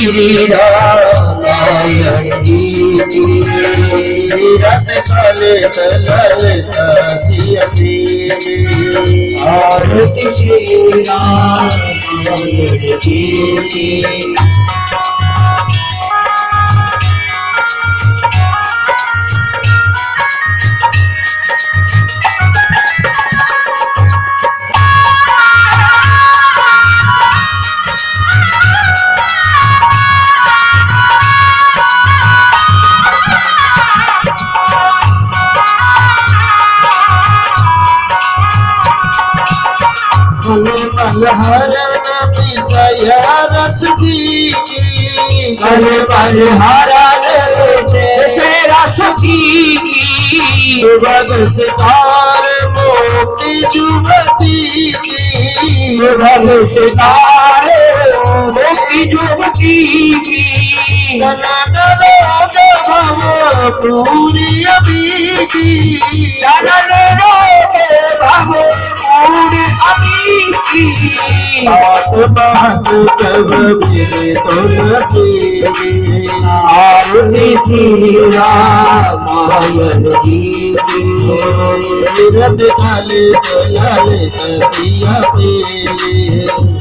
श्री रामायण जी की रत काले ललिता सिया देवी। आरती श्री रामायण जी की। मलहरन पिसया रस की, कल मलहरन पिसया रस की। सुभग सितार मोती जुमती की, सुभग सितार मोती जुमती की। नलन रोज भव पूरी अभी की, नलन रोज भव पूरी अभी की। बात सब मेरे तुलसी। आरती श्री रामायण जी की। रत काले ललिता सिया देवी।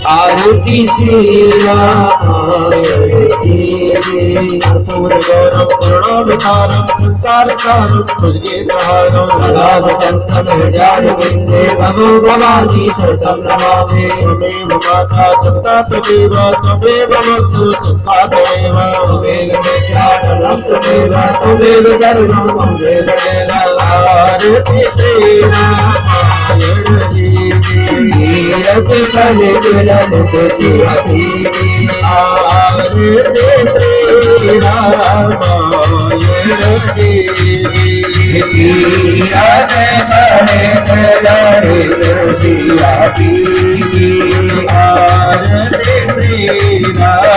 आरती श्री रामायण जी की। पूर्ण गौरव करुणावतारम संसार सारम भुजगे प्रहारम संतम हृदय विंदे भगो भवानी शरणं नमामि। त्वमेव माता जगता त्वमेव त्वमेव बन्धु च त्वमेव त्वमेव विद्याधरं त्वमेव त्वमेव सर्वं त्वमेव देव। आरती श्री रामायण जी की। रत काले ललिता सिया देवी। आरती श्री रामायण जी की। रत काले ललिता सिया देवी। आरती श्री रामायण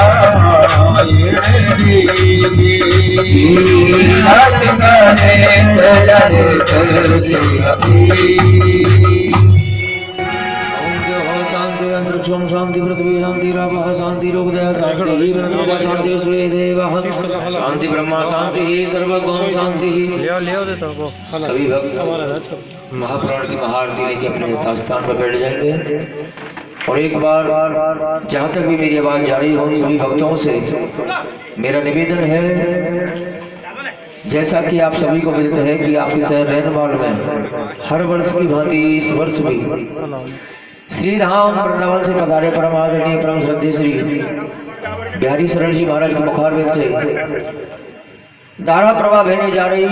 जी की। रत काले ललिता सिया देवी। शांति शांति पृथ्वी शांति रापः शांति रोगदय शांति जीवन शांति सूर्य देवः शांति ब्रह्मा शांति सर्वगम शांति। सभी भक्त महापुराण की महाआरती लेके अपने यथास्थान पर बैठ जाएंगे। और एक बार जहाँ तक भी मेरी आवाज जा रही हो सभी भक्तों से मेरा निवेदन है, जैसा कि आप सभी को विदित है कि आपके शहर रैनवाल में हर वर्ष की भांति इस वर्ष भी श्री धाम वृंदावन से पधारे परम आदरणीय परम श्रद्धेय श्री बिहारी शरण जी महाराज के मुखारविंद से धारा प्रवाह बहने जा रही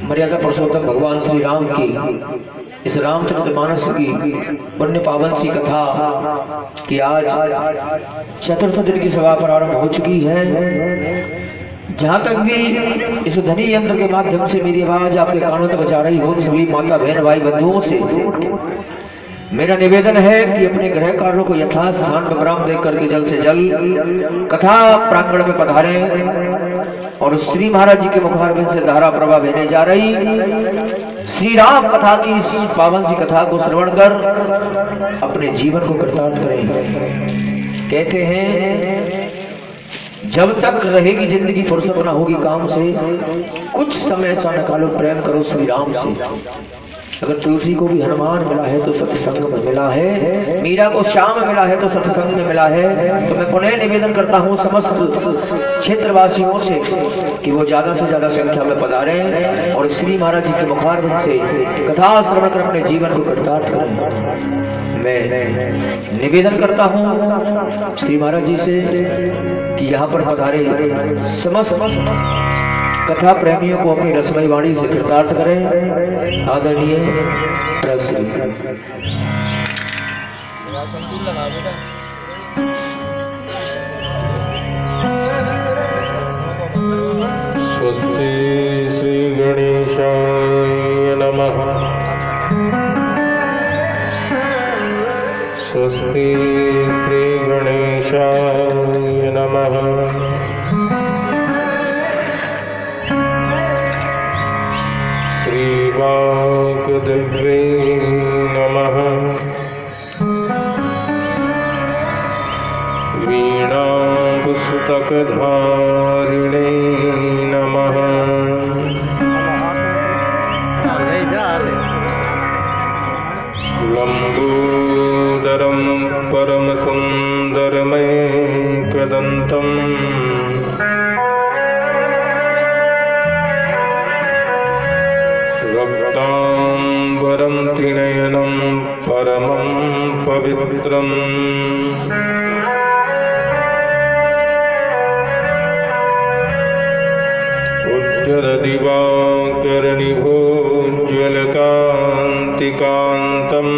मर्यादा पुरुषोत्तम भगवान श्री राम की इस रामचरितमानस की पुण्य पावन सी कथा की आज चतुर्थ दिन की सभा प्रारंभ हो चुकी है। जहाँ तक भी इस ध्वनि यंत्र के माध्यम से मेरी आवाज आपके कानों तक जा रही हो, सभी माता बहन भाई बंधुओं से मेरा निवेदन है कि अपने गृह कार्यों को यथास्थान पर विराम देकर करके जल्द से जल्द कथा प्रांगण में पधारें और श्री महाराज जी के मुखारविंद से धारा प्रवाह बहने जा रही श्री राम कथा की इस पावन सी कथा को श्रवण कर अपने जीवन को कृतार्थ करें। कहते हैं जब तक रहेगी जिंदगी फुर्सत ना होगी काम से, कुछ समय ऐसा निकालो प्रेम करो श्री राम से। अगर तुलसी को भी हनुमान मिला है तो सत्संग में मिला है, मीरा को श्याम मिला है तो सत्संग में मिला है। तो मैं पुनः निवेदन करता हूँ समस्त क्षेत्रवासियों से कि वो ज्यादा से ज्यादा संख्या में पधारें और श्री महाराज जी के मुखारविंद से कथा श्रवण कर अपने जीवन को कृतार्थ करें। मैं निवेदन करता हूँ श्री महाराज जी से कि यहाँ पर पधारे समस्त कथा प्रेमियों को अपनी रसमयी वाणी से कृतार्थ करें। आदरणीय प्रश्न स्वस्ति श्री गणेशाय नमः। स्वस्ति श्री गणेशाय नमः। श्री वाग्देव्यै नमः। वीणाभूषणाय त्र्यम्बकधारिणे नमः। लम्बोदरं परमसुन्दरमेकदन्तम् रक्ताम्बरं त्रिनयनं परमं पवित्रम् उज्ज्वलदिवाकरनिभोज्ज्वलकान्तिकान्तम्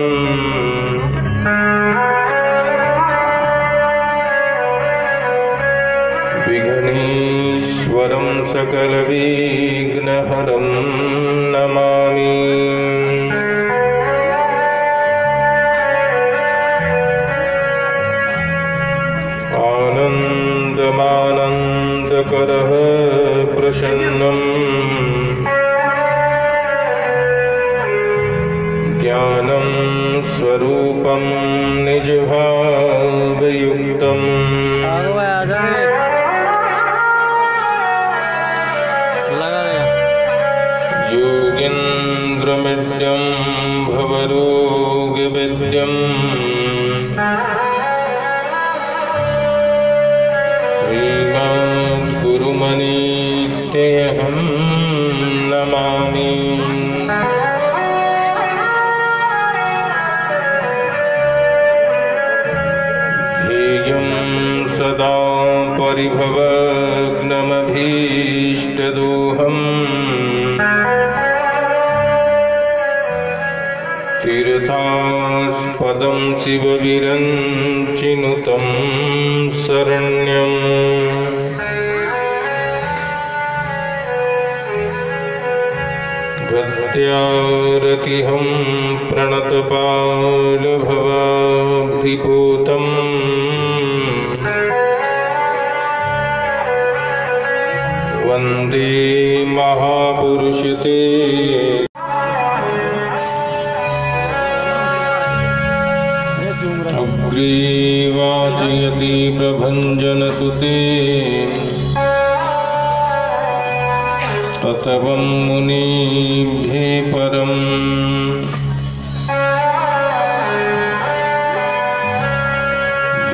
विघ्नेश्वरं सकलविघ्नहरं नमामि। आनन्दमानन्दकरः प्रसन्नं ज्ञानं स्वरूपं निजभावयुक्तम् योगीन्द्रमिड्यं भवरोगविद्यम् श्रीमद्गुरुमनीत्यहं नमामि। ध्येयं सदा परिभवग्नमभीष्टदोहम् तीर्थास्पदं शिवविरञ्चिनुतं शरण्यम्। प्रत्यारतिहं प्रणतपालभवाब्धिपूतम् वन्दे महापुरुषते। अग्रीवाचयति प्रभञ्जनसुते ततवं मुनिभ्ये परम्।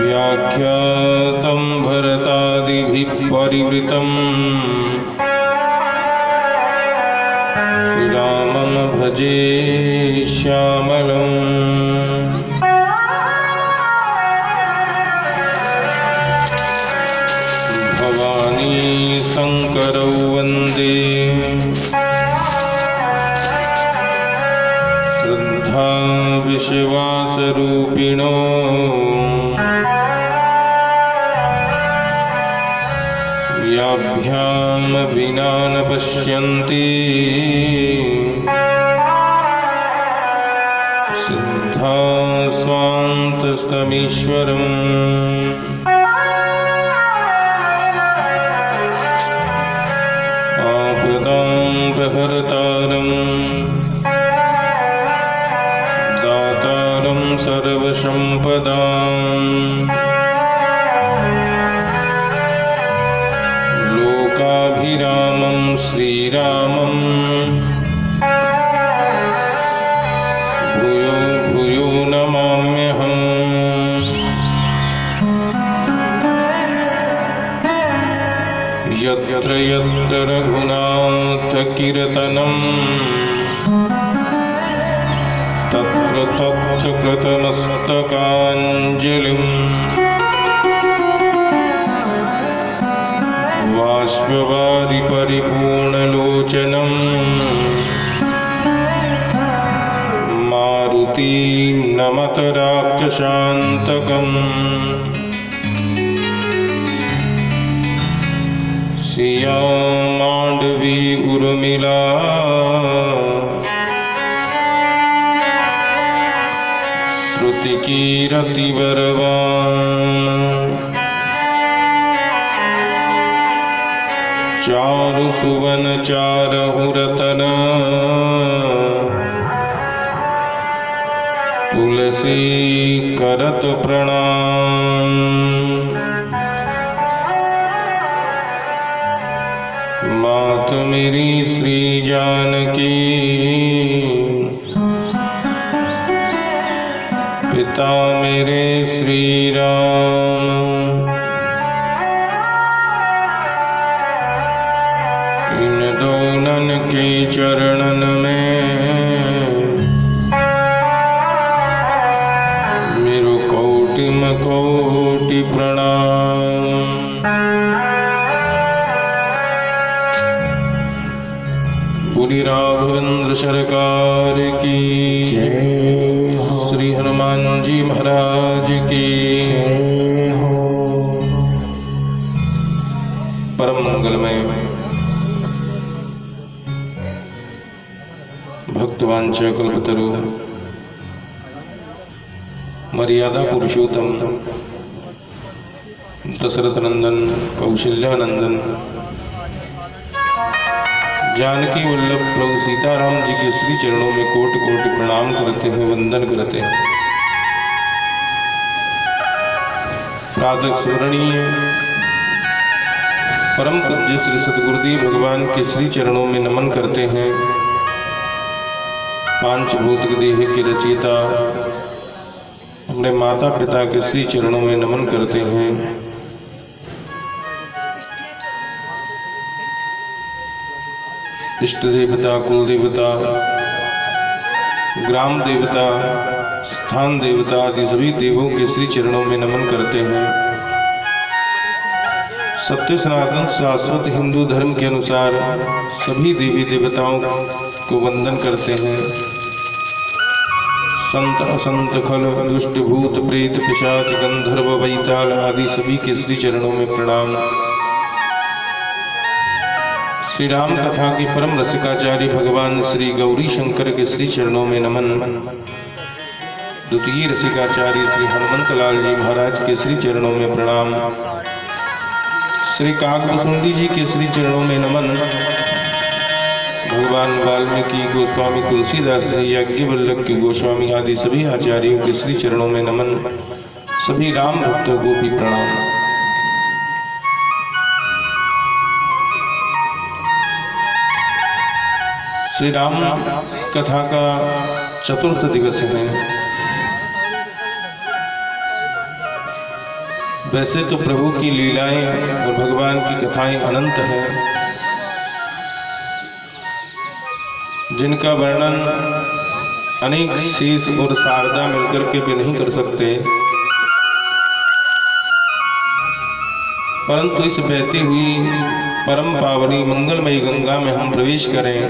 व्याख्यातं भरतादिभिः परिवृतम् श्रीरामं भजे श्यामलम्। भवानी शङ्करौ वन्दे श्रद्धा विश्वासरूपिणो याभ्यां विना न पश्यन्ति सिद्धा स्वान्तस्तमीश्वरम्। प्रहर्तारं दातारं सर्वसम्पदां लोकाभिरामं श्रीरामं भूयो भूयो नमाम्यहम्। यत्र यत्र रघुनाथकीर्तनं तत्र तत्र कृतमस्तकाञ्जलिं बाष्पवारि परिपूर्णलोचनं मारुति नमत राक्षसान्तकम्। सिया मांडवी उर्मिला श्रुति कीरति बरवान। चारु सुवन चारहु रतन तुलसी करत प्रणाम। मात मेरी श्री जानकी, पिता मेरे श्री राम, इन दोनों के चरणन में मेरो कोटि प्रणाम। बोली राघवेंद्र सरकार की जय हो, श्री हनुमान जी महाराज की जय हो। परम मंगलमय भक्तवांच कल्पतरु मर्यादा पुरुषोत्तम दशरथ नंदन कौशल्यानंदन जानकी वल्लभ प्रभु सीताराम जी के श्री चरणों में कोटि कोटि प्रणाम करते हुए वंदन करते हैं। प्रातः स्मरणीय परम पूज्य श्री सद्गुरुदेव भगवान के श्री चरणों में नमन करते हैं। पांच भौतिक देह के रचयिता अपने माता पिता के श्री चरणों में नमन करते हैं। इष्ट देवता, कुल देवता, ग्राम देवता, स्थान देवता आदि सभी देवों के श्री चरणों में नमन करते हैं। सत्य सनातन शाश्वत हिंदू धर्म के अनुसार सभी देवी देवताओं को वंदन करते हैं। संत असंत खल दुष्ट भूत प्रेत पिशाच गंधर्व वैताल आदि सभी के श्री चरणों में प्रणाम। श्री राम कथा के परम रसिकाचार्य भगवान श्री गौरी शंकर के श्री चरणों में नमन। द्वितीय रसिकाचार्य श्री हनुमंत लाल जी महाराज के श्री चरणों में प्रणाम। श्री काकभुसुंडी जी के श्री चरणों में नमन। भगवान वाल्मीकि गोस्वामी तुलसीदास जी याज्ञवल्क्य के गोस्वामी आदि सभी आचार्यों के श्री चरणों में नमन। सभी राम भक्तों को भी प्रणाम। श्री राम कथा का चतुर्थ दिवस है। वैसे तो प्रभु की लीलाएं और भगवान की कथाएं अनंत हैं, जिनका वर्णन अनेक शेष और शारदा मिलकर के भी नहीं कर सकते। परंतु इस बहती हुई परम पावनी मंगलमयी गंगा में हम प्रवेश करें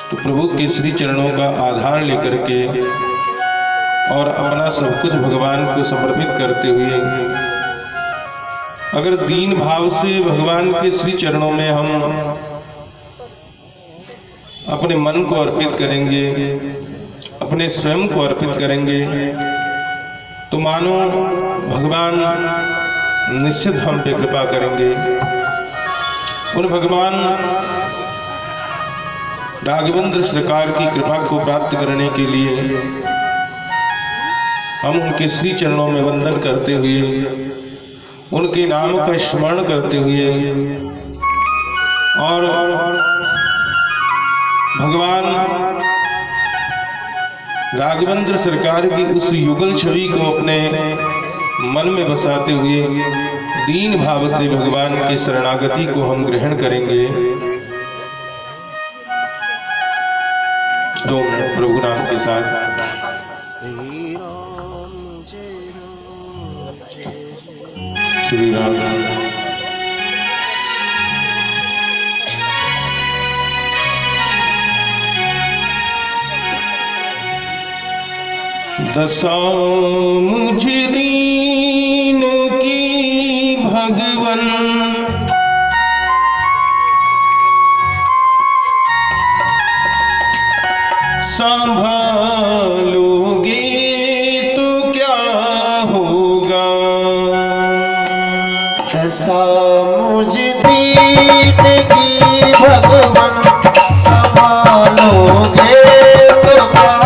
तो प्रभु के श्री चरणों का आधार लेकर के और अपना सब कुछ भगवान को समर्पित करते हुए अगर दीन भाव से भगवान के श्री चरणों में हम अपने मन को अर्पित करेंगे, अपने स्वयं को अर्पित करेंगे, तो मानो भगवान निश्चित हम पे कृपा करेंगे। उन भगवान राघवेंद्र सरकार की कृपा को प्राप्त करने के लिए हम उनके श्री चरणों में वंदन करते हुए, उनके नाम का स्मरण करते हुए और भगवान राघवेंद्र सरकार की उस युगल छवि को अपने मन में बसाते हुए दीन भाव से भगवान की शरणागति को हम ग्रहण करेंगे। 2 मिनट प्रभु नाम के साथ। श्री राम दशा मुझ दीन की भगवन संभालोगे तो क्या होगा। दशा मुझ दीन की भगवन संभालोगे तो क्या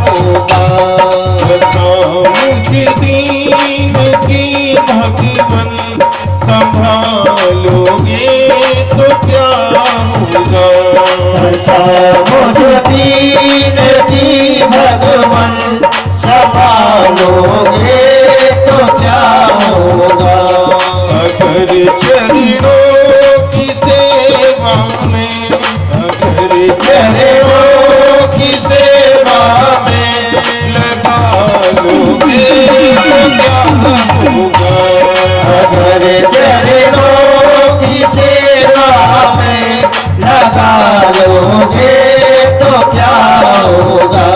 होगा। दीन की भगवन संभालोगे तो ऐसा मुझ दीन की भगवान संभालोगे तो क्या होगा। अगर चरणों की सेवा में, अगर चरणों की सेवा में लगा लोगे तो क्या होगा। अगर चरणों की सेवा में लगा लोगे तो क्या होगा।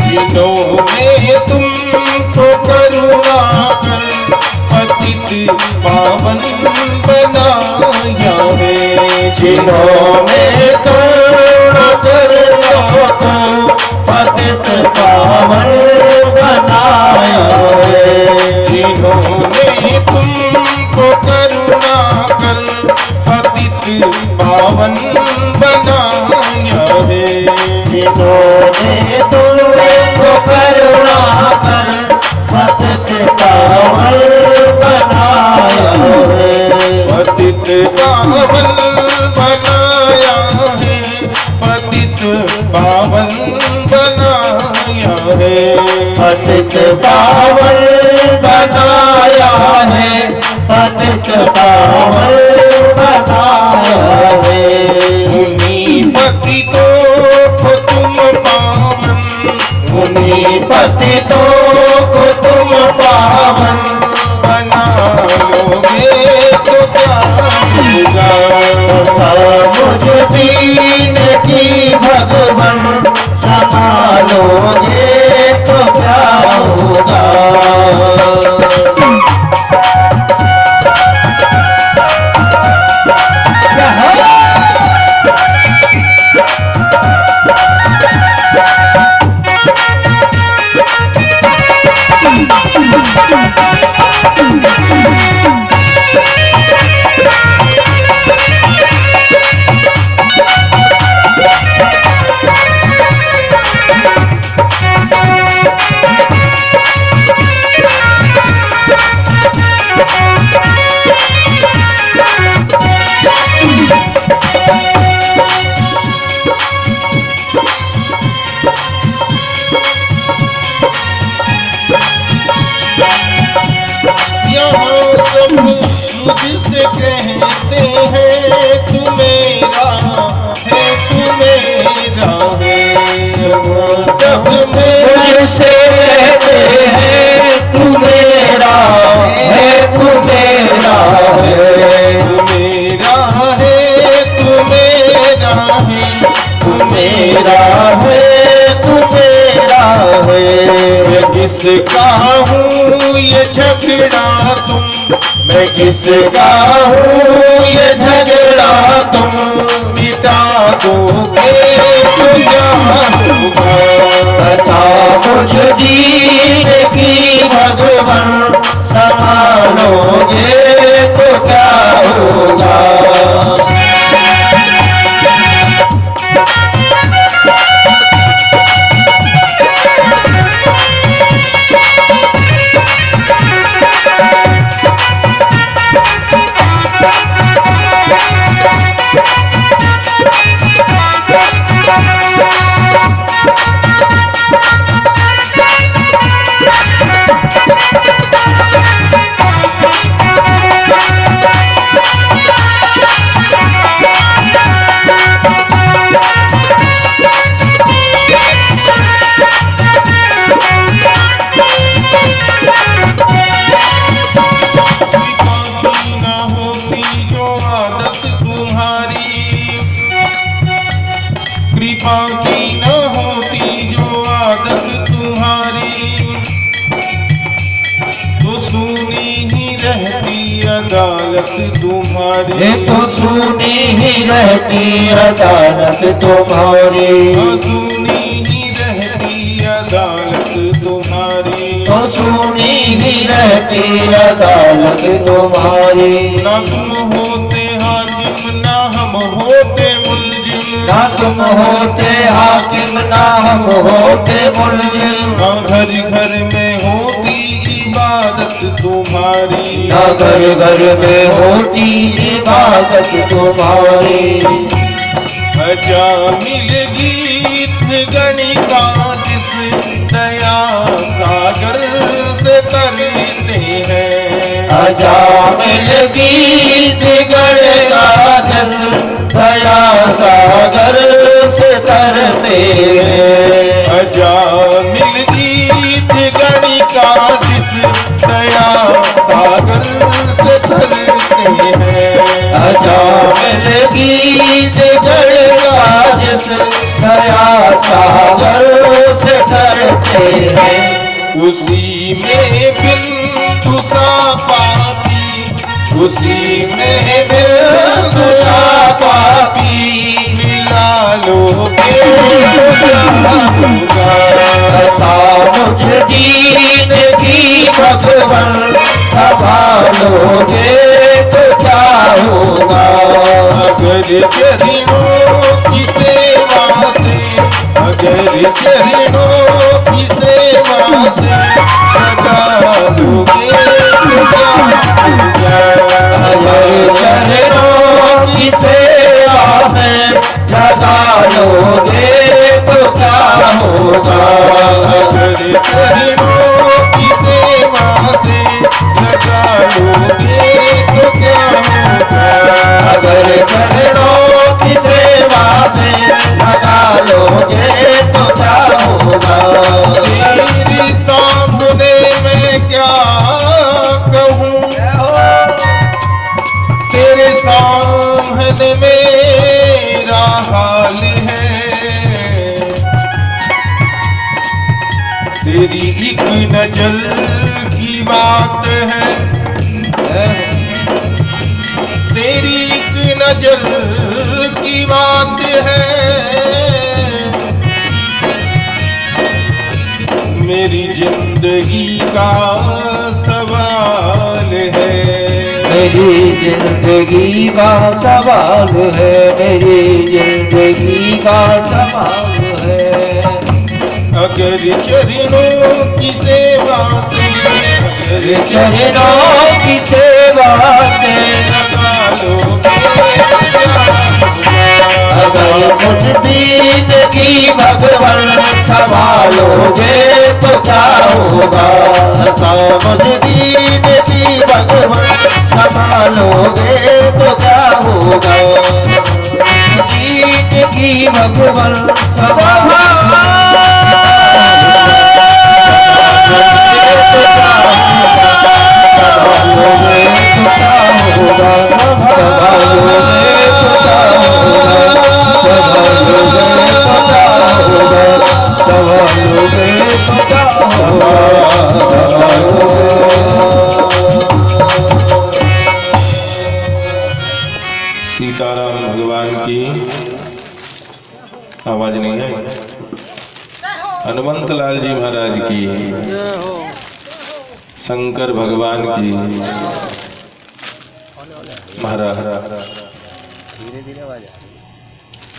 जिन्होंने तुमको करुणा कर पतित पावन बनाया है। जिन्होंने करुणा कर लोगों पतित पावन बनाया है। जिन्होंने तुमको करुणा कर पतित पावन बनाया है। जिन्होंने तुमको करुणा कर पतित पावन बनाया है। पतित पावन बनाया है। पतित पावन बनाया है। पतित पावन बनाया है। पतित पावन बनाया है। मुनि पतितों को तुम पावन, मुनि पतितों को तुम पावन बना लोगे तो क्या होगा। ऐसा मुझ दीन की भगवान संभालोगे तो क्या होगा। मुझसे कहते हैं तू मेरा है, तू मेरा है। सब मुझसे कहते हैं तू मेरा है, तू मेरा है। तू मेरा है, तू मेरा है। तू मेरा है, तू मेरा है। मैं किसका हूँ ये झगड़ा तुम, मैं किसका हूँ ये झगड़ा तुम मिटा दोगे तो क्या होगा। ऐसा मुझ दीन की भगवान संभालोगे तो क्या होगा। कृपा की न होती जो आदत तुम्हारी, तो सुनी ही रहती अदालत अदालत तुम्हारी। ये तो सुनी ही रहती अदालत तुम्हारी। सुनी ही रहती अदालत तुम्हारी। तो सुनी ही रहती अदालत तुम्हारी। ना तुम होते हाकिम ना हम होते मुलजिम। ना तुम होते हाकिम ना हम होते मुलजिम। घर घर में होती इबादत तुम्हारी। ना घर घर में होती इबादत तुम्हारी। अजा मिल गीत गणिका जिस दया सागर से करते हैं। अजा मिल गीत गणिका जिस दया सागर से करते हैं। अजा मिल गीत गणिका जिस दया सागर से करते हैं। अजा मिल गीत गणिका जिस दया सागर से करते हैं। उसी में बिंदु सा पापी। उसी में बिंदु सा पापी। मिला लोगे ऐसा मुझ दीन की भगवन संभालोगे तो क्या होगा। अगर चरणों की सेवा से। अगर चरणों की सेवा से लगा लोगे तो क्या होगा। अगर चरणों की सेवा से लगा लोगे तो क्या होगा। अगर चरणों की सेवा से लगा लोगे तो क्या होगा। अगर चरणों की सेवा से लगा लोगे तो क्या होगा। तेरे सामने मैं क्या कहूँ। तेरे सामने मेरा हाल है। तेरी एक नजर की बात है। तेरी एक नजर की बात है। मेरी जिंदगी का सवाल है। मेरी जिंदगी का सवाल है। मेरी जिंदगी का सवाल है। अगर चरणों की सेवा से। अगर चरणों की सेवा से लगा लोगे अगर कुछ दीन की भगवन संभालोगे तो क्या होगा। समझ दीन की भगवन संभालोगे तो क्या होगा। दीन की भगवन सीताराम भगवान की आवाज नहीं है। हनुमंत लाल जी महाराज की। शंकर भगवान की। महाराज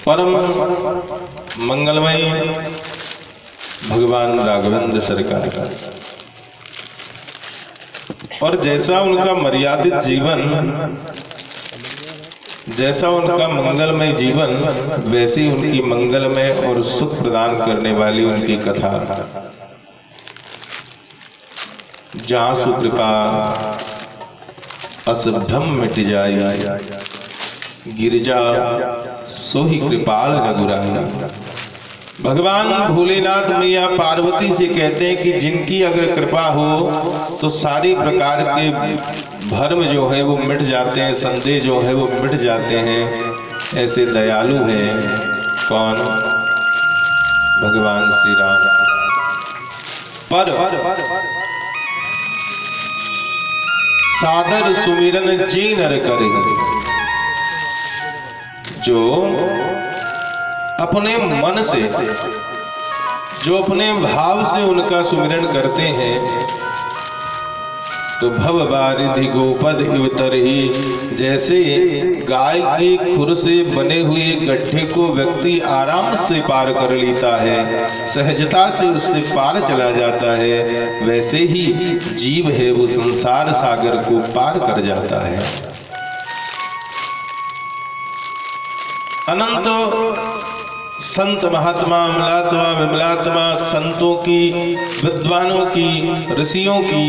परम मंगलमय भगवान राघवेंद्र सरकार का। और जैसा उनका मर्यादित जीवन, जैसा उनका मंगलमय जीवन, वैसी उनकी मंगलमय और सुख प्रदान करने वाली उनकी कथा। जहाँ सुकृपा अस भ्रम मिट जाई, गिरिजा सोही कृपाल रघुराई। भगवान भोलेनाथ मैया पार्वती से कहते हैं कि जिनकी अगर कृपा हो तो सारी प्रकार के भ्रम जो है वो मिट जाते हैं, संदेह जो है वो मिट जाते हैं। ऐसे दयालु हैं कौन? भगवान श्री राम। पर सादर सुमिरन जे नर करे। जो अपने मन से, जो अपने भाव से उनका सुमिरन करते हैं, तो भव बारिधि गोपद इवतर ही, जैसे गाय के खुर से बने हुए गड्ढे को व्यक्ति आराम से पार कर लेता है, सहजता से उससे पार चला जाता है, वैसे ही जीव है वो संसार सागर को पार कर जाता है। अनंत संत महात्मा अमलात्मा विमलात्मा संतों की, विद्वानों की, ऋषियों की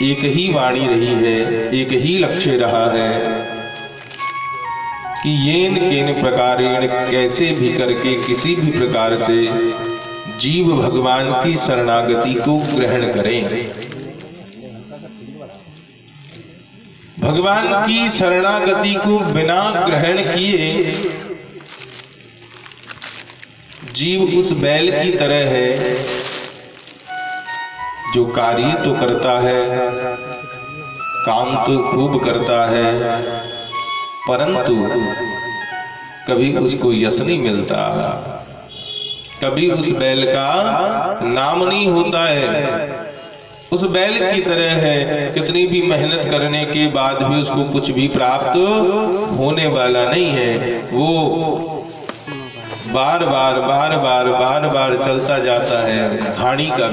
एक ही वाणी रही है, एक ही लक्ष्य रहा है कि येन केन प्रकारेण, कैसे भी करके किसी भी प्रकार से जीव भगवान की शरणागति को ग्रहण करें। भगवान की शरणागति को बिना ग्रहण किए जीव उस बैल की तरह है जो कार्य तो करता है, काम तो खूब करता है, परंतु कभी उसको यश नहीं मिलता, कभी उस बैल का नाम नहीं होता है। उस बैल की तरह है, कितनी भी मेहनत करने के बाद भी उसको कुछ भी प्राप्त होने वाला नहीं है। वो बार बार चलता जाता है, घाणी का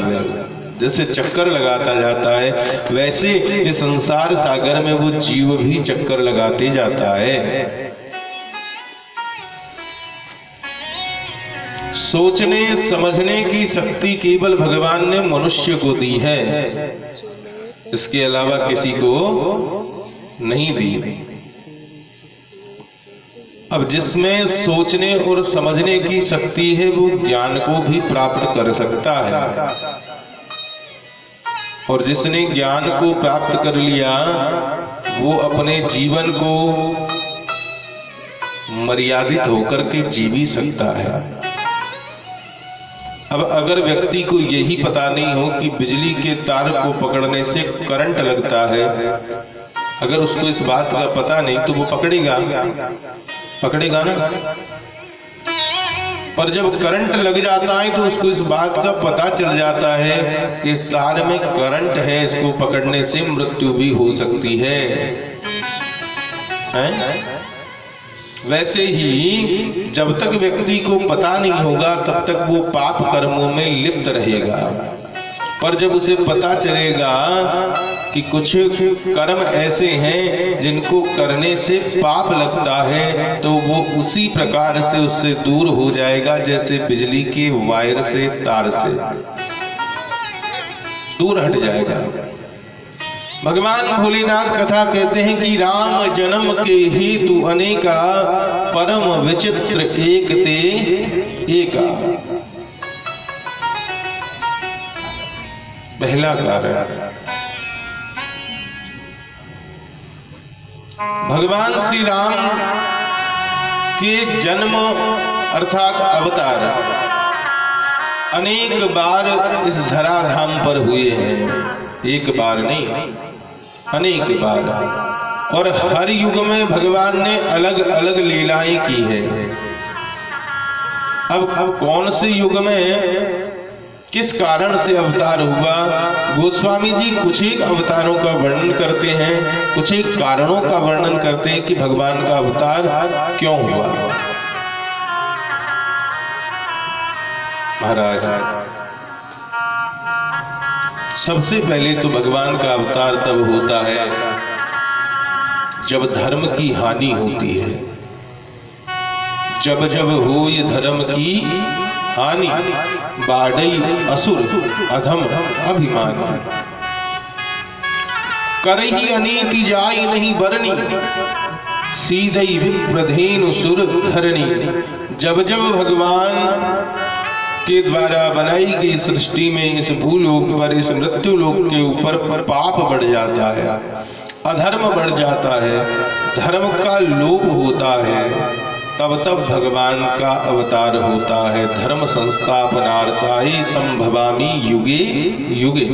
जैसे चक्कर लगाता जाता है, वैसे इस संसार सागर में वो जीव भी चक्कर लगाते जाता है। सोचने समझने की शक्ति केवल भगवान ने मनुष्य को दी है, इसके अलावा किसी को नहीं दी। अब जिसमें सोचने और समझने की शक्ति है वो ज्ञान को भी प्राप्त कर सकता है, और जिसने ज्ञान को प्राप्त कर लिया वो अपने जीवन को मर्यादित होकर के जी भी सकता है। अब अगर व्यक्ति को यही पता नहीं हो कि बिजली के तार को पकड़ने से करंट लगता है, अगर उसको इस बात का पता नहीं तो वो पकड़ेगा ना। पर जब करंट लग जाता है तो उसको इस बात का पता चल जाता है कि इस तार में करंट है, इसको पकड़ने से मृत्यु भी हो सकती है? वैसे ही जब तक व्यक्ति को पता नहीं होगा तब तक वो पाप कर्मों में लिप्त रहेगा, पर जब उसे पता चलेगा कि कुछ कर्म ऐसे हैं जिनको करने से पाप लगता है, तो वो उसी प्रकार से उससे दूर हो जाएगा जैसे बिजली के वायर से, तार से दूर हट जाएगा। भगवान भोलेनाथ कथा कहते हैं कि राम जन्म के हेतु अनेका, परम विचित्र एक ते एका। पहला कारण, भगवान श्री राम के जन्म अर्थात अवतार अनेक बार इस धराधाम पर हुए हैं, एक बार नहीं अनेक बार, और हर युग में भगवान ने अलग अलग लीलाएं की है। अब कौन से युग में किस कारण से अवतार हुआ, गोस्वामी जी कुछ एक अवतारों का वर्णन करते हैं, कुछ एक कारणों का वर्णन करते हैं कि भगवान का अवतार क्यों हुआ। महाराज, सबसे पहले तो भगवान का अवतार तब होता है जब धर्म की हानि होती है। जब जब हो ये धर्म की हानि, बाढ़ई असुर अधम अभिमानी, करही अनीति जाई नहीं बरनी, सीधई विप्रधेनु सुर धरणी। जब जब भगवान के द्वारा बनाई गई सृष्टि में इस भूलोक पर, इस मृत्यु लोक के ऊपर पाप बढ़ जाता है, अधर्म बढ़ जाता है, धर्म का लोप होता है, तब तब भगवान का अवतार होता है। धर्म संस्थापनार्थाय संभवामि युगे युगे।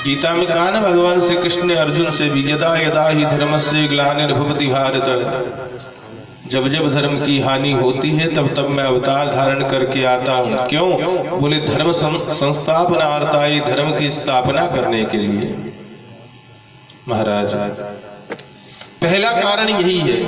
गीता में कहा ना भगवान श्री कृष्ण ने अर्जुन से भी, यदा यदा ही धर्मस्य ग्लानिर्भवति भारत, जब जब धर्म की हानि होती है तब तब मैं अवतार धारण करके आता हूँ। क्यों? बोले धर्म संस्थापनार्थाय, धर्म की स्थापना करने के लिए। महाराज पहला कारण यही है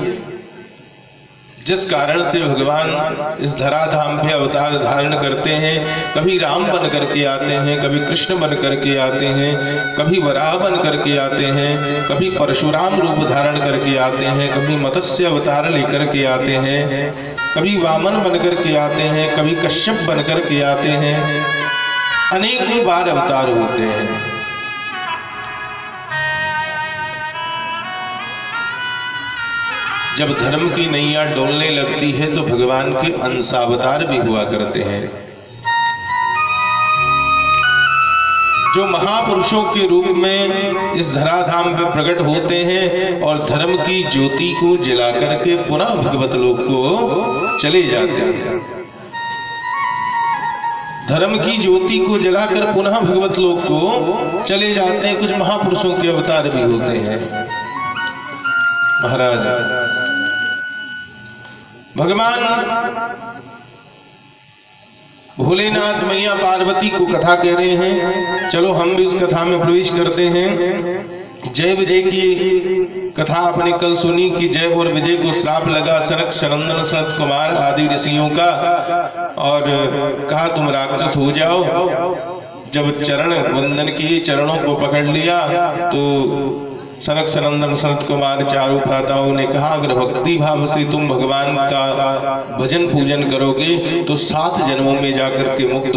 जिस कारण से भगवान इस धराधाम पे अवतार धारण करते हैं। कभी राम बन करके आते हैं, कभी कृष्ण बन करके आते हैं, कभी वराह बन करके आते हैं, कभी परशुराम रूप धारण करके आते हैं, कभी मत्स्य अवतार लेकर के आते हैं, कभी वामन बन करके आते हैं, कभी कश्यप बन करके आते हैं। अनेकों बार अवतार होते हैं। जब धर्म की नैया डोलने लगती है तो भगवान के अंशावतार भी हुआ करते हैं, जो महापुरुषों के रूप में इस धराधाम पे प्रकट होते हैं और धर्म की ज्योति को जला करके पुनः भगवत लोक को चले जाते हैं। धर्म की ज्योति को जलाकर पुनः भगवत लोक को चले जाते हैं। कुछ महापुरुषों के अवतार भी होते हैं। महाराज भगवान भोलेनाथ मैया पार्वती को कथा कह रहे हैं। चलो हम भी उस कथा में प्रवेश करते हैं। जय विजय की कथा आपने कल सुनी कि जय और विजय को श्राप लगा सनक सनंदन सनत कुमार आदि ऋषियों का, और कहा तुम राक्षस हो जाओ। जब चरण वंदन किए, चरणों को पकड़ लिया, तो सनक सनंदन सनत कुमार चारों भ्राताओं ने कहा अगर भक्ति भाव से तुम भगवान का भजन पूजन करोगे तो 7 जन्मों में जाकर के मुक्त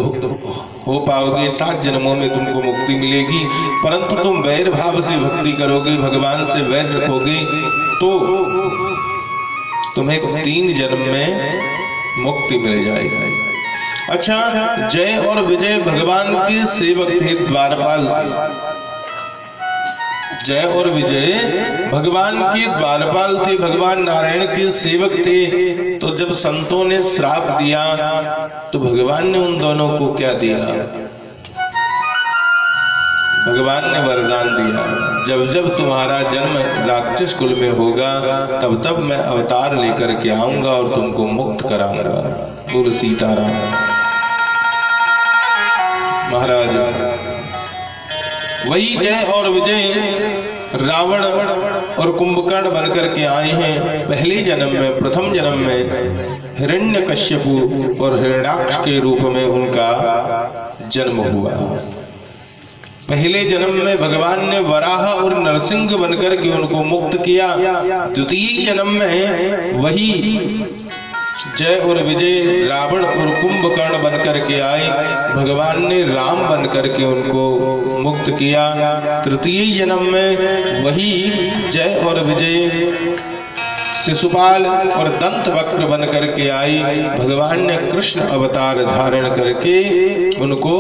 हो पाओगे, 7 जन्मों में तुमको मुक्ति मिलेगी। परंतु तुम वैर भाव से भक्ति करोगे, भगवान से वैर रखोगे, तो तुम्हें 3 जन्म में मुक्ति मिल जाएगी। अच्छा, जय और विजय भगवान के सेवक थे, द्वारपाल थे। जय और विजय भगवान के द्वारपाल थे, भगवान नारायण के सेवक थे। तो जब संतों ने श्राप दिया तो भगवान ने उन दोनों को क्या दिया? भगवान ने वरदान दिया, जब जब तुम्हारा जन्म राक्षस कुल में होगा तब तब मैं अवतार लेकर के आऊंगा और तुमको मुक्त कराऊंगा। बोलो सीताराम। महाराज वही जय और विजय रावण और कुंभकर्ण बनकर के आए हैं। पहले जन्म में, प्रथम जन्म में हिरण्यकश्यपु और हिरण्याक्ष के रूप में उनका जन्म हुआ। पहले जन्म में भगवान ने वराह और नरसिंह बनकर के उनको मुक्त किया। द्वितीय जन्म में वही जय और विजय रावण और कुंभकर्ण बनकर के आए, भगवान ने राम बनकर के उनको मुक्त किया। तृतीय जन्म में वही जय और विजय शिशुपाल और दंत वक्र बनकर के आई, भगवान ने कृष्ण अवतार धारण करके उनको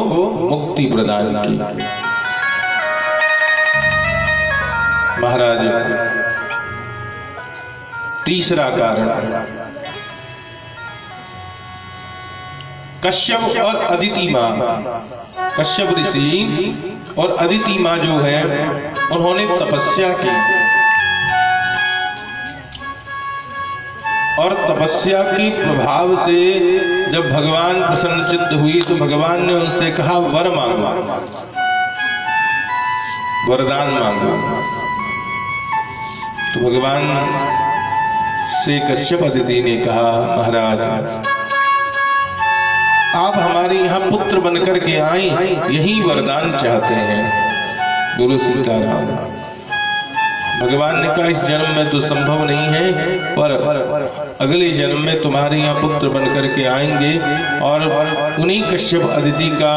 मुक्ति प्रदान की। महाराज तीसरा कारण, कश्यप और अदिति माँ, कश्यप ऋषि और अदिति माँ जो है उन्होंने तपस्या की, और तपस्या के प्रभाव से जब भगवान प्रसन्नचित्त हुई तो भगवान ने उनसे कहा वर मांगो, वरदान मांगो। तो भगवान से कश्यप अदिति ने कहा महाराज आप हमारे यहाँ पुत्र बनकर के आई, यही वरदान चाहते हैं। बोलो सीताराम। भगवान ने कहा इस जन्म में तो संभव नहीं है, पर अगले जन्म में तुम्हारे यहाँ पुत्र बनकर के आएंगे। और उन्हीं कश्यप अदिति का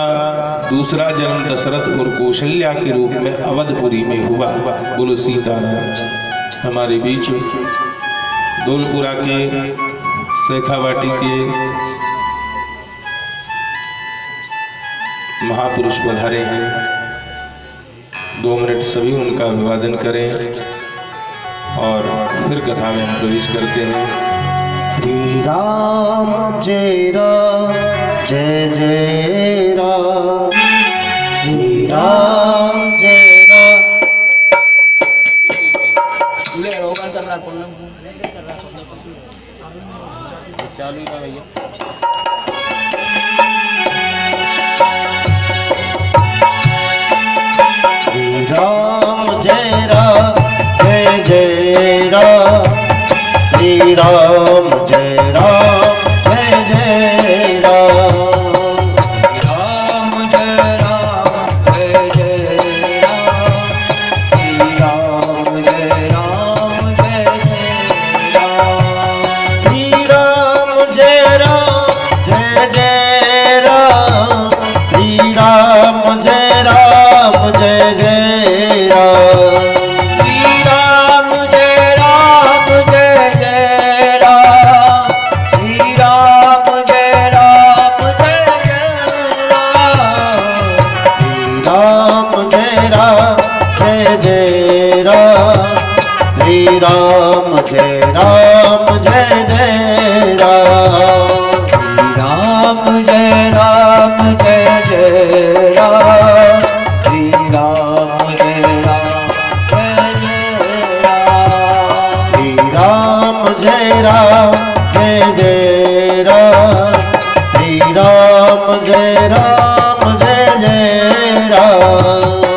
दूसरा जन्म दशरथ और कौशल्या के रूप में अवधपुरी में हुआ। बोलो सीताराम। हमारे बीच दौलपुरा के शेखावाटी के महापुरुष पधारे हैं, 2 मिनट सभी उनका अभिवादन करें और फिर कथा में हम प्रवेश करते हैं। श्री राम जय राम जय जय राम, श्री राम जय चालू ही था भैया। राम जय राम जय जय राम, श्री राम जय राम जय जय राम, राम जय राम जय जय राम, श्री राम जय राम जय जय राम, श्री राम जय राम जय जय राम, श्री राम जय राम जय जय राम, श्री राम जय राम जय जय राम, श्री राम जय राम जय जय राम, श्री राम जय राम जय जय राम, श्री राम जय राम जय जय राम, श्री राम जय राम जय जय राम, श्री राम जय राम जय जय राम, श्री राम जय राम जय जय राम,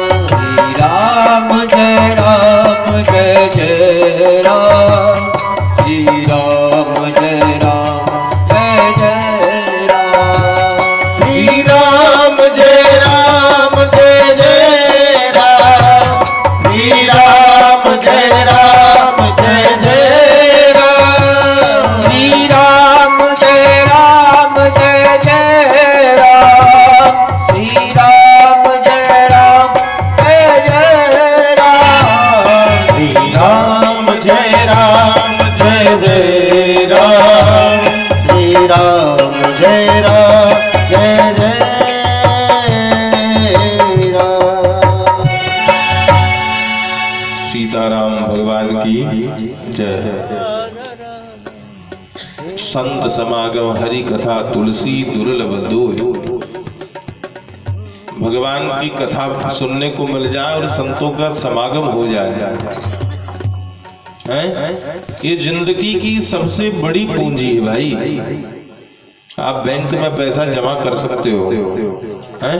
श्री राम जय राम जय जय राम, श्री राम जय राम जय जय राम, श्री राम जय राम जय जय राम, श्री राम जय राम जय जय राम, श्री राम जय राम जय जय राम, श्री राम जय राम जय जय राम, श्री राम जय राम जय जय राम, श्री राम जय राम जय जय राम, श्री राम जय राम जय जय राम। सीताराम भगवान की जय। संत समागम हरि कथा तुलसी दुर्लभ दोय। भगवान की कथा सुनने को मिल जाए और संतों का समागम हो जाए, हैं? ये जिंदगी की सबसे बड़ी पूंजी है भाई। आप बैंक में पैसा जमा कर सकते हो, हैं?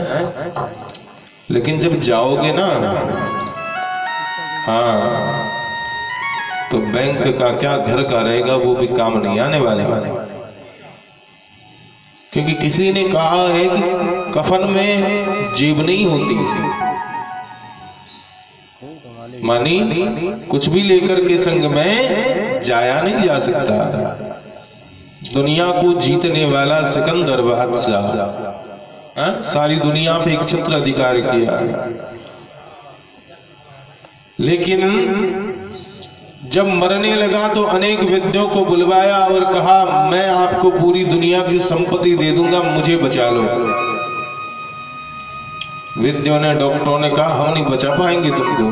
लेकिन जब जाओगे ना, हाँ, तो बैंक का क्या घर का रहेगा वो भी काम नहीं आने वाला। क्योंकि किसी ने कहा है कि कफन में जेब नहीं होती, मानी कुछ भी लेकर के संग में जाया नहीं जा सकता। दुनिया को जीतने वाला सिकंदर बादशाह, सारी दुनिया पे एक छत्र अधिकार किया, लेकिन जब मरने लगा तो अनेक वैद्यों को बुलवाया और कहा मैं आपको पूरी दुनिया की संपत्ति दे दूंगा, मुझे बचा लो। वैद्यों ने, डॉक्टरों ने कहा हम नहीं बचा पाएंगे तुमको।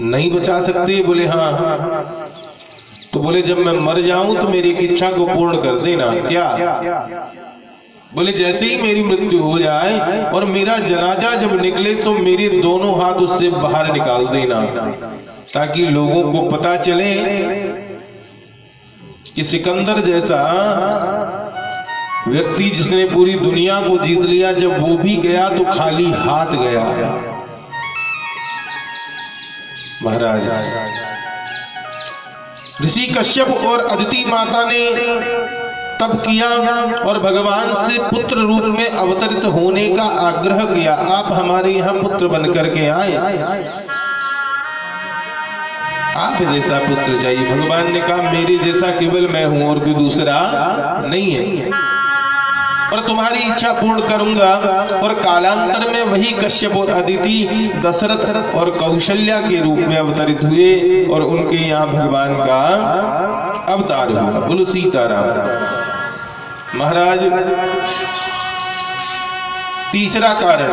नहीं बचा सकते? बोले हाँ। तो बोले जब मैं मर जाऊं तो मेरी एक इच्छा को पूर्ण कर देना। क्या? बोले जैसे ही मेरी मृत्यु हो जाए और मेरा जनाजा जब निकले तो मेरे दोनों हाथ उससे बाहर निकाल देना, ताकि लोगों को पता चले कि सिकंदर जैसा व्यक्ति जिसने पूरी दुनिया को जीत लिया, जब वो भी गया तो खाली हाथ गया। महाराज ऋषि कश्यप और अदिति माता ने तब किया और भगवान से पुत्र रूप में अवतरित होने का आग्रह किया। आप हमारे यहाँ पुत्र बन करके आए, आप जैसा पुत्र चाहिए। भगवान ने कहा मेरे जैसा केवल मैं हूं और कोई दूसरा नहीं है, और तुम्हारी इच्छा पूर्ण करूंगा। और कालांतर में वही कश्यप और अदिति दशरथ और कौशल्या के रूप में अवतरित हुए और उनके यहाँ भगवान का अवतार हुआ। बोलो सीताराम। महाराज तीसरा कारण,